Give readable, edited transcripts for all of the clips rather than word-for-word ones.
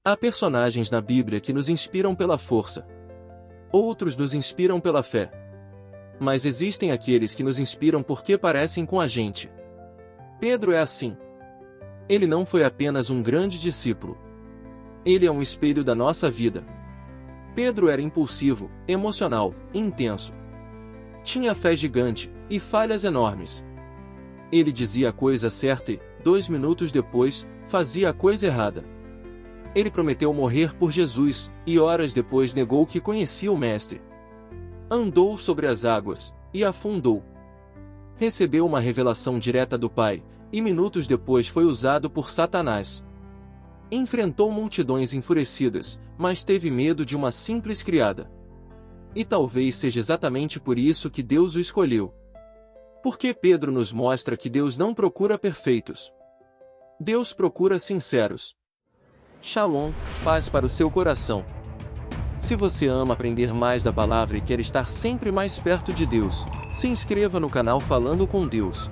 Há personagens na Bíblia que nos inspiram pela força. Outros nos inspiram pela fé. Mas existem aqueles que nos inspiram porque parecem com a gente. Pedro é assim. Ele não foi apenas um grande discípulo. Ele é um espelho da nossa vida. Pedro era impulsivo, emocional, intenso. Tinha fé gigante e falhas enormes. Ele dizia a coisa certa e, 2 minutos depois, fazia a coisa errada. Ele prometeu morrer por Jesus, e horas depois negou que conhecia o Mestre. Andou sobre as águas, e afundou. Recebeu uma revelação direta do Pai, e minutos depois foi usado por Satanás. Enfrentou multidões enfurecidas, mas teve medo de uma simples criada. E talvez seja exatamente por isso que Deus o escolheu. Porque Pedro nos mostra que Deus não procura perfeitos. Deus procura sinceros. Shalom, paz para o seu coração. Se você ama aprender mais da palavra e quer estar sempre mais perto de Deus, se inscreva no canal Falando com Deus.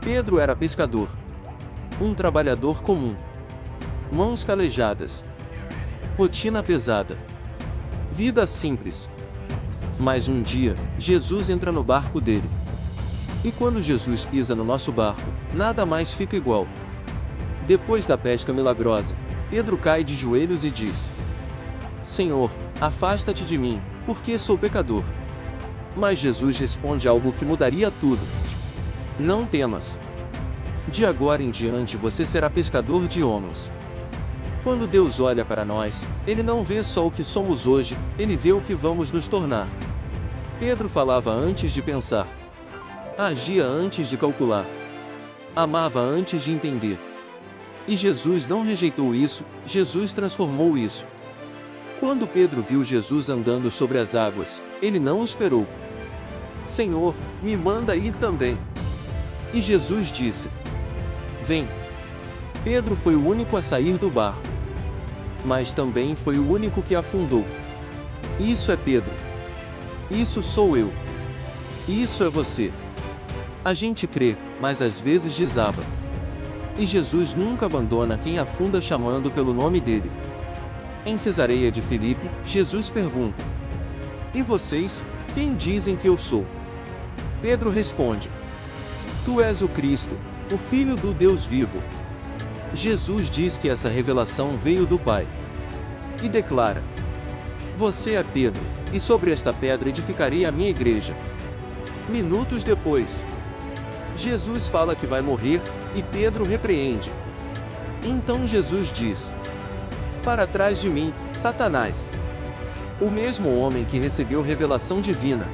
Pedro era pescador. Um trabalhador comum. Mãos calejadas. Rotina pesada. Vida simples. Mas um dia, Jesus entra no barco dele. E quando Jesus pisa no nosso barco, nada mais fica igual. Depois da pesca milagrosa, Pedro cai de joelhos e diz: Senhor, afasta-te de mim, porque sou pecador. Mas Jesus responde algo que mudaria tudo. Não temas. De agora em diante você será pescador de homens. Quando Deus olha para nós, Ele não vê só o que somos hoje, Ele vê o que vamos nos tornar. Pedro falava antes de pensar. Agia antes de calcular. Amava antes de entender. E Jesus não rejeitou isso, Jesus transformou isso. Quando Pedro viu Jesus andando sobre as águas, ele não o esperou. Senhor, me manda ir também. E Jesus disse: Vem. Pedro foi o único a sair do barco. Mas também foi o único que afundou. Isso é Pedro. Isso sou eu. Isso é você. A gente crê, mas às vezes desaba. E Jesus nunca abandona quem afunda chamando pelo nome dele. Em Cesareia de Filipe, Jesus pergunta: E vocês, quem dizem que eu sou? Pedro responde: Tu és o Cristo, o Filho do Deus vivo. Jesus diz que essa revelação veio do Pai. E declara: Você é Pedro, e sobre esta pedra edificarei a minha igreja. Minutos depois, Jesus fala que vai morrer, e Pedro repreende. Então Jesus diz: Para trás de mim, Satanás. O mesmo homem que recebeu revelação divina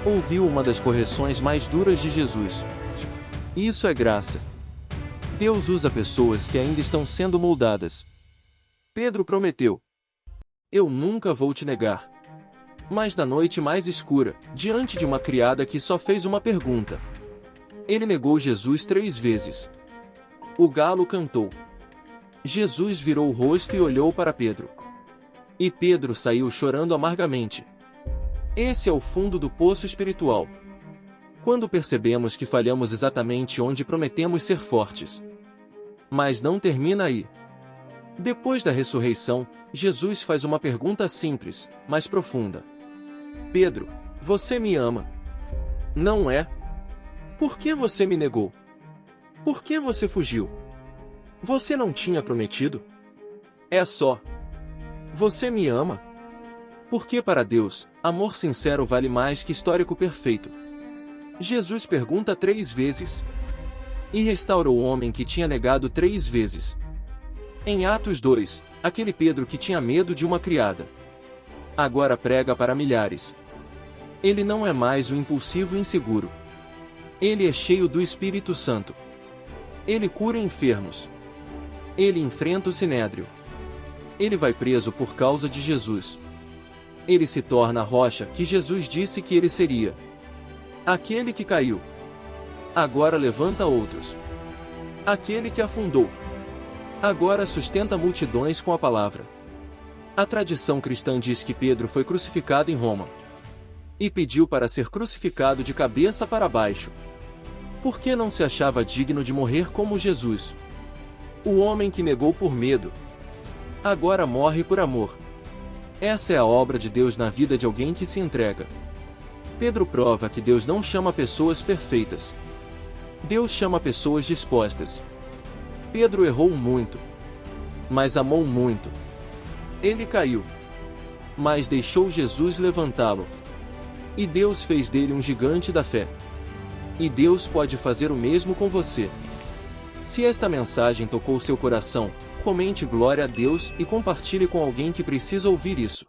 ouviu uma das correções mais duras de Jesus. Isso é graça. Deus usa pessoas que ainda estão sendo moldadas. Pedro prometeu: Eu nunca vou te negar. Mas na noite mais escura, diante de uma criada que só fez uma pergunta, ele negou Jesus 3 vezes. O galo cantou. Jesus virou o rosto e olhou para Pedro. E Pedro saiu chorando amargamente. Esse é o fundo do poço espiritual. Quando percebemos que falhamos exatamente onde prometemos ser fortes. Mas não termina aí. Depois da ressurreição, Jesus faz uma pergunta simples, mas profunda. Pedro, você me ama? Não é? Por que você me negou? Por que você fugiu? Você não tinha prometido? É só. Você me ama? Porque para Deus, amor sincero vale mais que histórico perfeito. Jesus pergunta 3 vezes. E restaura o homem que tinha negado 3 vezes. Em Atos 2, aquele Pedro que tinha medo de uma criada. Agora prega para milhares. Ele não é mais o impulsivo e inseguro. Ele é cheio do Espírito Santo. Ele cura enfermos. Ele enfrenta o sinédrio. Ele vai preso por causa de Jesus. Ele se torna a rocha que Jesus disse que ele seria. Aquele que caiu. Agora levanta outros. Aquele que afundou. Agora sustenta multidões com a palavra. A tradição cristã diz que Pedro foi crucificado em Roma. E pediu para ser crucificado de cabeça para baixo. Porque não se achava digno de morrer como Jesus. O homem que negou por medo. agora morre por amor. Essa é a obra de Deus na vida de alguém que se entrega. Pedro prova que Deus não chama pessoas perfeitas. Deus chama pessoas dispostas. Pedro errou muito, mas amou muito. Ele caiu, mas deixou Jesus levantá-lo. E Deus fez dele um gigante da fé. E Deus pode fazer o mesmo com você. Se esta mensagem tocou seu coração, comente glória a Deus e compartilhe com alguém que precisa ouvir isso.